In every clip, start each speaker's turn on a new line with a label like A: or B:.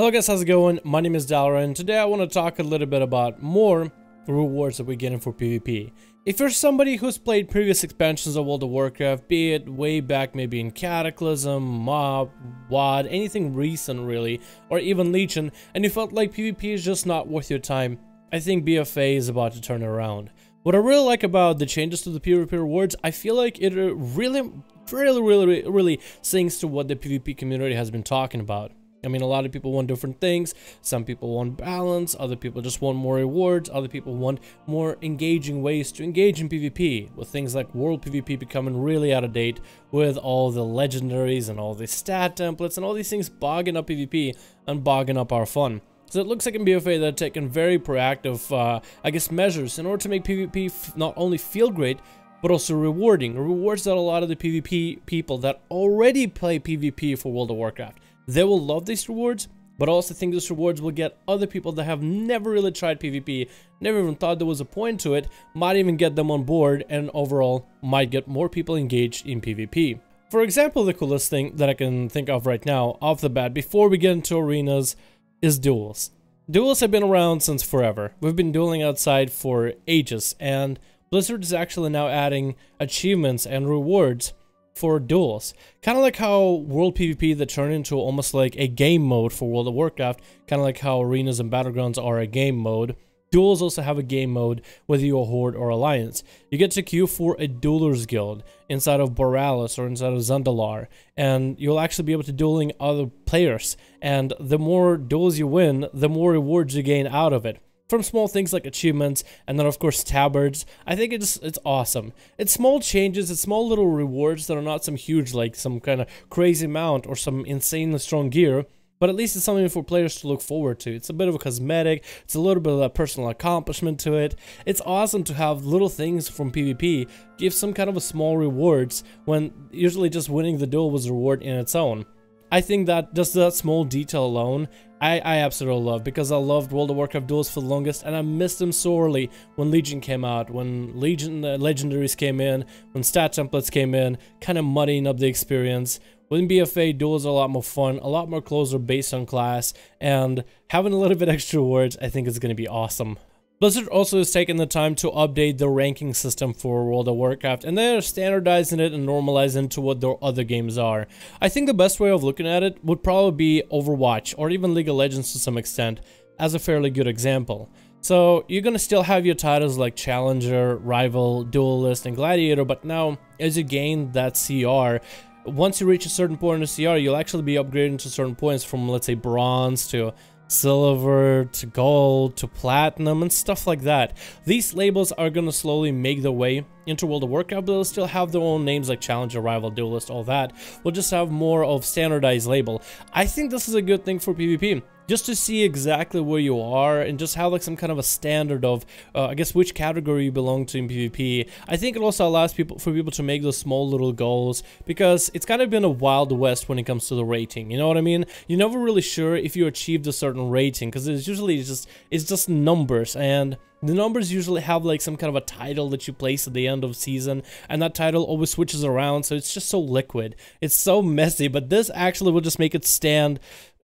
A: Hello guys, how's it going? My name is Dalra, and today I want to talk a little bit about more rewards that we're getting for PvP. If you're somebody who's played previous expansions of World of Warcraft, be it way back maybe in Cataclysm, Mob, WoD, anything recent really, or even Legion, and you felt like PvP is just not worth your time, I think BFA is about to turn it around. What I really like about the changes to the PvP rewards, I feel like it really sings to what the PvP community has been talking about. I mean, a lot of people want different things. Some people want balance, other people just want more rewards, other people want more engaging ways to engage in PvP, with things like world PvP becoming really out of date, with all the legendaries and all the stat templates and all these things bogging up PvP and bogging up our fun. So it looks like in BFA they're taking very proactive, I guess, measures in order to make PvP not only feel great, but also rewarding. Rewards that a lot of the PvP people that already play PvP for World of Warcraft, they will love these rewards, but I also think these rewards will get other people that have never really tried PvP, never even thought there was a point to it, might even get them on board, and overall might get more people engaged in PvP. For example, the coolest thing that I can think of right now, off the bat, before we get into arenas, is duels. Duels have been around since forever. We've been dueling outside for ages, and Blizzard is actually now adding achievements and rewards for duels. Kind of like how World PvP that turned into almost like a game mode for World of Warcraft, kind of like how arenas and battlegrounds are a game mode. Duels also have a game mode, whether you're a Horde or Alliance. You get to queue for a Duelers Guild inside of Borealis or inside of Zandalar, and you'll actually be able to dueling other players, and the more duels you win, the more rewards you gain out of it. From small things like achievements, and then of course tabards. I think it's awesome. It's small changes, it's small little rewards that are not some huge, like some kind of crazy mount or some insanely strong gear, but at least it's something for players to look forward to. It's a bit of a cosmetic, it's a little bit of a personal accomplishment to it. It's awesome to have little things from PvP give some kind of a small rewards when usually just winning the duel was a reward in its own. I think that just that small detail alone, I absolutely love, because I loved World of Warcraft duels for the longest, and I missed them sorely when Legion came out, when Legion legendaries came in, when stat templates came in, kind of muddying up the experience. Within BFA, duels are a lot more fun, a lot more closer based on class, and having a little bit extra rewards, I think is going to be awesome. Blizzard also has taken the time to update the ranking system for World of Warcraft, and they're standardizing it and normalizing it to what their other games are. I think the best way of looking at it would probably be Overwatch, or even League of Legends to some extent, as a fairly good example. So you're gonna still have your titles like Challenger, Rival, Duelist, and Gladiator, but now as you gain that CR, once you reach a certain point in the CR, you'll actually be upgrading to certain points from, let's say, Bronze to Silver to Gold to Platinum and stuff like that. These labels are gonna slowly make their way into World of Warcraft, but they'll still have their own names like Challenger, Rival, Duelist, all that. We'll just have more of standardized label. I think this is a good thing for PvP, just to see exactly where you are and just have like some kind of a standard of, I guess, which category you belong to in PvP. I think it also allows people to make those small little goals, because it's kind of been a wild west when it comes to the rating. You know what I mean? You're never really sure if you achieved a certain rating, because it's usually it's just numbers, and the numbers usually have like some kind of a title that you place at the end of season, and that title always switches around, so it's just so liquid. It's so messy, but this actually will just make it stand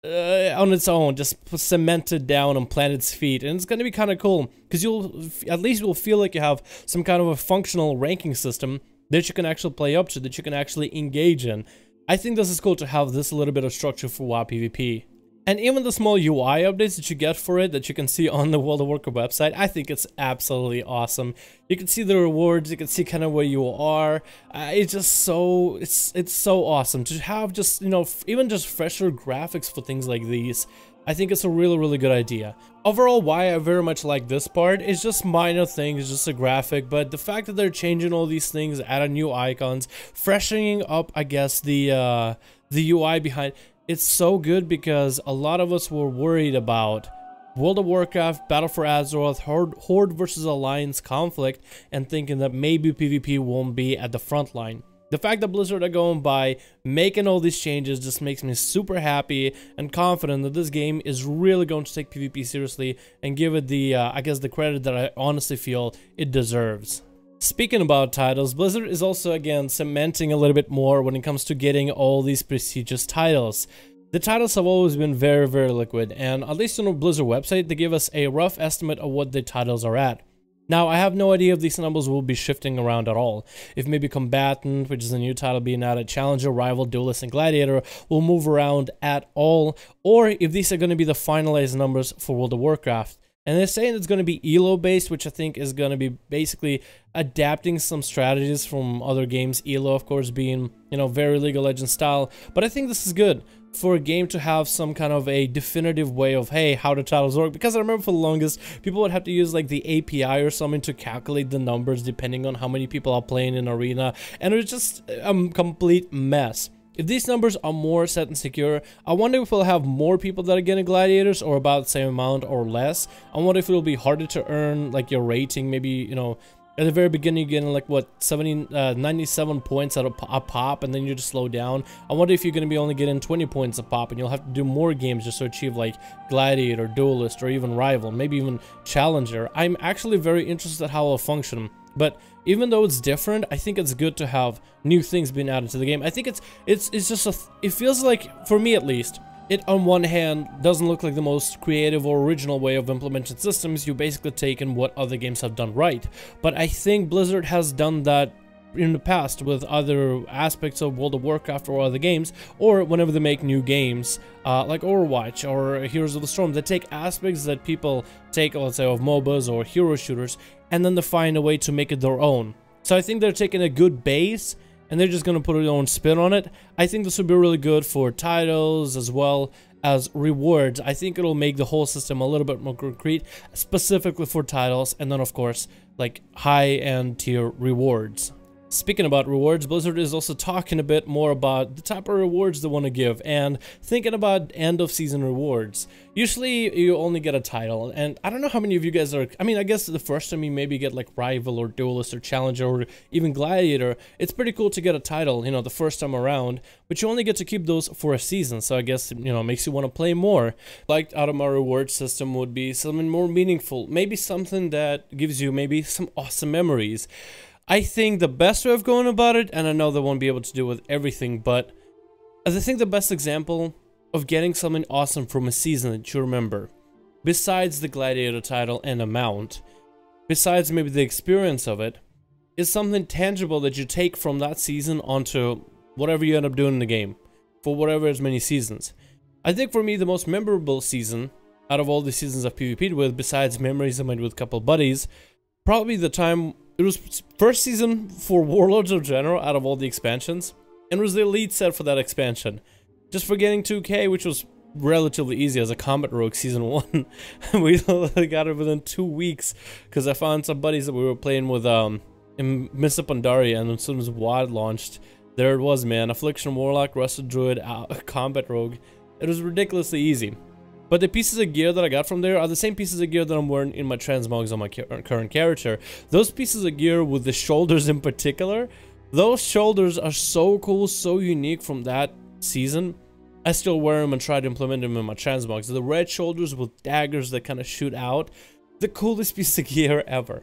A: on its own, just cemented down and plant its feet, and it's going to be kind of cool, because you'll feel like you have some kind of a functional ranking system that you can actually play up to, that you can actually engage in. I think this is cool to have this little bit of structure for WoW PvP. And even the small UI updates that you get for it, that you can see on the World of Warcraft website, I think it's absolutely awesome. You can see the rewards, you can see kind of where you are. It's just so, it's so awesome to have just, you know, even just fresher graphics for things like these. I think it's a really good idea. Overall, why I very much like this part is just minor things, just a graphic, but the fact that they're changing all these things, adding new icons, freshening up, I guess, the UI behind. It's so good, because a lot of us were worried about World of Warcraft, Battle for Azeroth, Horde versus Alliance conflict, and thinking that maybe PvP won't be at the front line. The fact that Blizzard are going by making all these changes just makes me super happy and confident that this game is really going to take PvP seriously and give it the, I guess, the credit that I honestly feel it deserves. Speaking about titles, Blizzard is also again cementing a little bit more when it comes to getting all these prestigious titles. The titles have always been very, very liquid, and at least on the Blizzard website, they give us a rough estimate of what the titles are at. Now, I have no idea if these numbers will be shifting around at all. If maybe Combatant, which is a new title being added, Challenger, Rival, Duelist, and Gladiator will move around at all, or if these are going to be the finalized numbers for World of Warcraft. And they're saying it's going to be ELO based, which I think is going to be basically adapting some strategies from other games. ELO, of course, being, you know, very League of Legends style. But I think this is good for a game to have some kind of a definitive way of, hey, how the titles work. Because I remember for the longest, people would have to use like the API or something to calculate the numbers depending on how many people are playing in Arena. And it was just a complete mess. If these numbers are more set and secure, I wonder if we'll have more people that are getting gladiators or about the same amount or less. I wonder if it'll be harder to earn like your rating, maybe, you know, at the very beginning you're getting like what 97 points at a pop, and then you just slow down. I wonder if you're going to be only getting 20 points a pop and you'll have to do more games just to achieve like Gladiator, Duelist, or even Rival, maybe even Challenger. I'm actually very interested how it'll function. But even though it's different, I think it's good to have new things being added to the game. I think it's just it feels like, for me at least, it on one hand doesn't look like the most creative or original way of implementing systems. You basically taken what other games have done right. But I think Blizzard has done that in the past with other aspects of World of Warcraft or other games, or whenever they make new games like Overwatch or Heroes of the Storm. They take aspects that people take, let's say, of MOBAs or hero shooters, and then they find a way to make it their own. So I think they're taking a good base and they're just going to put their own spin on it. I think this would be really good for titles as well as rewards. I think it'll make the whole system a little bit more concrete, specifically for titles, and then of course like high-end tier rewards. Speaking about rewards, Blizzard is also talking a bit more about the type of rewards they want to give and thinking about end of season rewards. Usually you only get a title, and I don't know how many of you guys are, I mean, I guess the first time you maybe get like Rival or Duelist or Challenger or even Gladiator. It's pretty cool to get a title, you know, the first time around, but you only get to keep those for a season, so I guess, you know, it makes you want to play more. Like out of my reward system would be something more meaningful, maybe something that gives you maybe some awesome memories. I think the best way of going about it, and I know they won't be able to do with everything, but I think the best example of getting something awesome from a season that you remember, besides the Gladiator title and amount, besides maybe the experience of it, is something tangible that you take from that season onto whatever you end up doing in the game, for whatever as many seasons. I think for me, the most memorable season out of all the seasons I've PvP'd with, besides memories I made with a couple buddies, probably the time. It was first season for Warlords of General out of all the expansions, and it was the elite set for that expansion. Just for getting 2k, which was relatively easy as a Combat Rogue season 1. We got it within 2 weeks, because I found some buddies that we were playing with in Mr. Pandaria, and as soon as WoD launched, there it was, man. Affliction Warlock, Rusted Druid, Combat Rogue. It was ridiculously easy. But the pieces of gear that I got from there are the same pieces of gear that I'm wearing in my transmogs on my current character. Those pieces of gear with the shoulders in particular, those shoulders are so cool, so unique from that season. I still wear them and try to implement them in my transmogs. The red shoulders with daggers that kind of shoot out, the coolest piece of gear ever.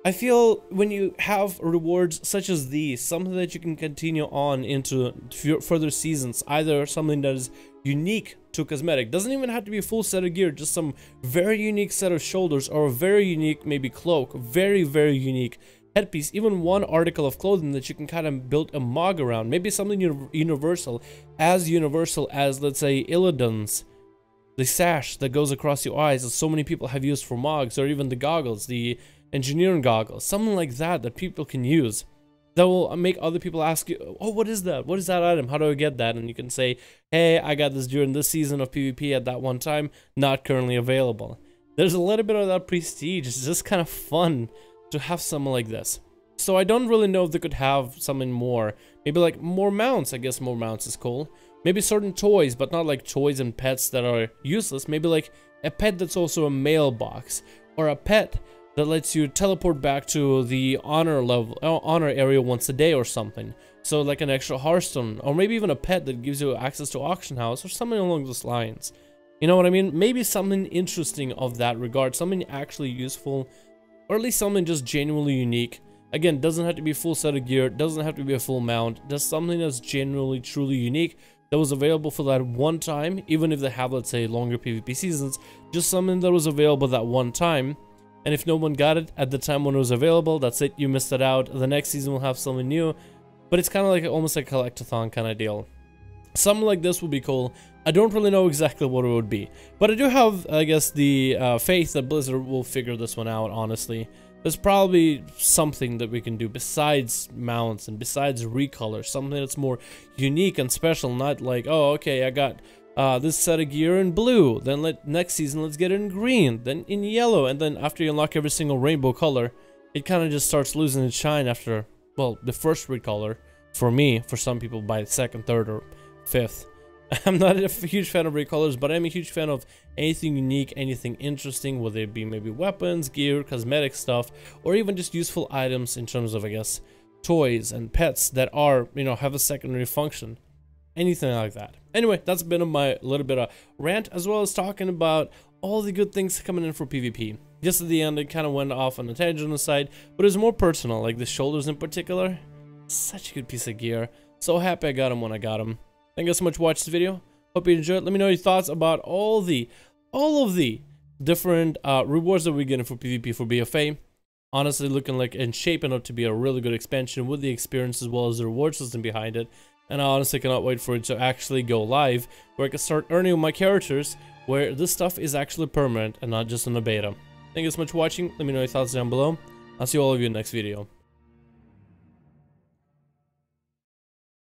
A: I feel when you have rewards such as these, something that you can continue on into further seasons, either something that is unique to cosmetic, doesn't even have to be a full set of gear, just some very unique set of shoulders or a very unique maybe cloak, very unique headpiece, even one article of clothing that you can kind of build a mog around, maybe something universal as let's say ADDONS, the sash that goes across your eyes that so many people have used for mogs, or even the goggles, the engineering goggles, something like that that people can use that will make other people ask you, oh, what is that? What is that item? How do I get that? And you can say, hey, I got this during this season of PvP at that one time, not currently available. There's a little bit of that prestige. It's just kind of fun to have something like this. So I don't really know if they could have something more. Maybe like more mounts. I guess more mounts is cool. Maybe certain toys, but not like toys and pets that are useless. Maybe like a pet that's also a mailbox, or a pet that lets you teleport back to the honor area once a day or something. So like an extra Hearthstone, or maybe even a pet that gives you access to auction house or something along those lines. You know what I mean? Maybe something interesting of that regard, something actually useful, or at least something just genuinely unique. Again, doesn't have to be a full set of gear, doesn't have to be a full mount, just something that's genuinely, truly unique that was available for that one time, even if they have, let's say, longer PvP seasons, just something that was available that one time. And if no one got it at the time when it was available, that's it, you missed it out. The next season will have something new, but it's kind of like almost like a collectathon kind of deal. Something like this would be cool. I don't really know exactly what it would be, but I do have, I guess, the faith that Blizzard will figure this one out, honestly. There's probably something that we can do besides mounts and besides recolor, something that's more unique and special, not like, oh, okay, I got this set of gear in blue, then next season let's get it in green, then in yellow, and then after you unlock every single rainbow color, it kind of just starts losing its shine after, well, the first recolor, for me, for some people by the second, third, or fifth. I'm not a huge fan of recolors, but I'm a huge fan of anything unique, anything interesting, whether it be maybe weapons, gear, cosmetic stuff, or even just useful items in terms of, I guess, toys and pets that are, you know, have a secondary function. Anything like that. Anyway, that's been my little bit of rant, as well as talking about all the good things coming in for PvP. Just at the end, it kind of went off on a tangent on the side, but it was more personal, like the shoulders in particular. Such a good piece of gear. So happy I got them when I got them. Thank you so much for watching this video. Hope you enjoyed. Let me know your thoughts about all of the different rewards that we're getting for PvP for BFA. Honestly, looking like and shaping up to be a really good expansion with the experience as well as the reward system behind it. And I honestly cannot wait for it to actually go live, where I can start earning with my characters, where this stuff is actually permanent and not just in a beta. Thank you so much for watching. Let me know your thoughts down below. I'll see all of you in the next video.